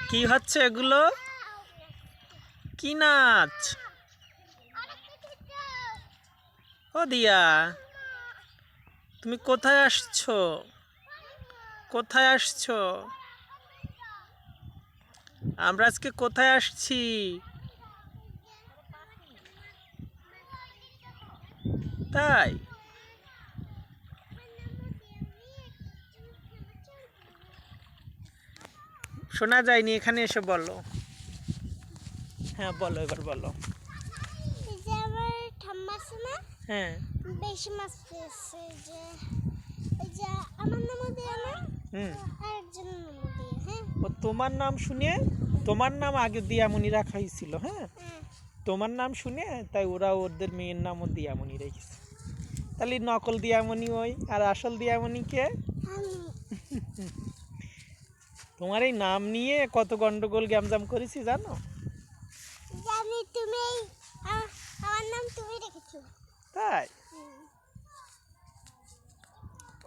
কি হচ্ছে এগুলো? কি নাচ? ও দিয়া, তুমি কোথায় আসছো? কোথায় আসছো? আমরা আজকে কোথায় আসছি? তাই শোনা যায়নি, এখানে এসে বলো। হ্যাঁ বলো, এবার বলো। হ্যাঁ বেশি মাছ পেয়েছে যে এই যে আমার নাম দিয়ে না আরেকজনের নাম দিয়ে। হ্যাঁ ও তোমার নাম শুনে, তোমার নাম আগে দিয়ামণি রাখা হয়েছিল। হ্যাঁ তোমার নাম শুনে তাই ওরা ওদের মেয়ের নামও দিয়ামণি রেখেছে। তাহলে নকল দিয়ামণি ওই, আর আসল দিয়ামণি কে? তোমার এই নাম নিয়ে কত গন্ডগোল গ্যামজাম করেছি জানো? জানি, তুমি আমার নাম তুমি রেখেছো। তাই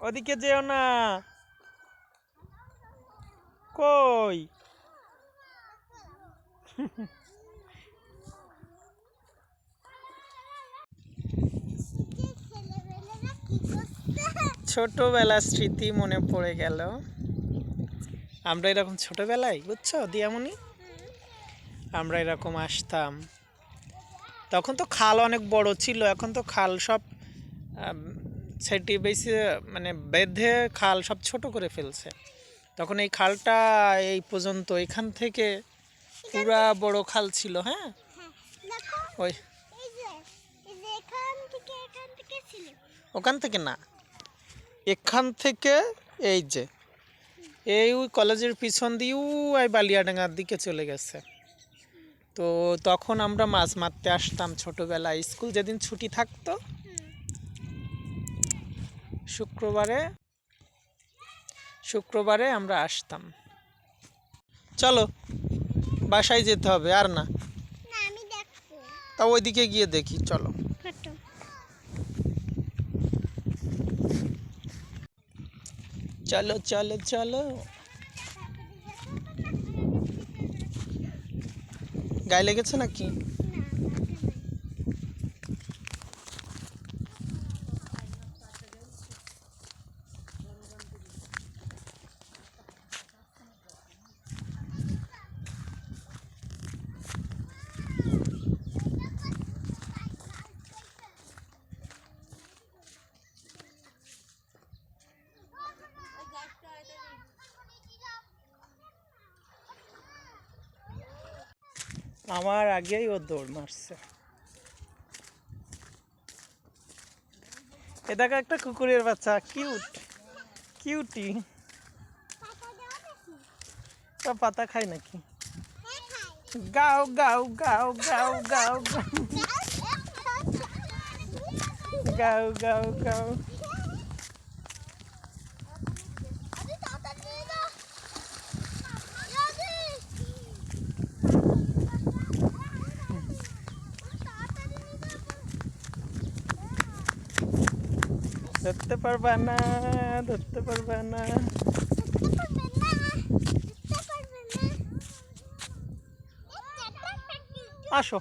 ওদিকে যেও না। কই? ছোটবেলার স্মৃতি মনে পড়ে গেল। আমরা এরকম ছোটবেলায়, বুঝছো দিয়ামণি, আমরা এরকম আসতাম। তখন তো খাল অনেক বড় ছিল, এখন তো খাল সব সেটি বেশি মানে বেঁধে খাল সব ছোট করে ফেলছে। তখন এই খালটা এই পর্যন্ত, এখান থেকে পুরা বড় খাল ছিল। হ্যাঁ ওই ওখান থেকে না, এখান থেকে এই যে এই ওই কলেজের পিছন দিয়ে ওই বালিয়াডাঙ্গার দিকে চলে গেছে। তো তখন আমরা মাছ মারতে আসতাম ছোটবেলায়। স্কুল যেদিন ছুটি থাকতো শুক্রবারে আমরা আসতাম। চলো বাসায় যেতে হবে, আর না তা ওইদিকে গিয়ে দেখি। চলো চলো চলো চলো। গায়ে লেগেছে নাকি? আমার আগেই ও দৌড় মারছে। এ দেখো একটা কুকুরের বাচ্চা, কিউট কিউটি। তা পাতা খায় নাকি? গাও গাও গাও গাও গাও গাও গাও গাও। ধরতে পারবা না, ধরতে পারবা না। আসো।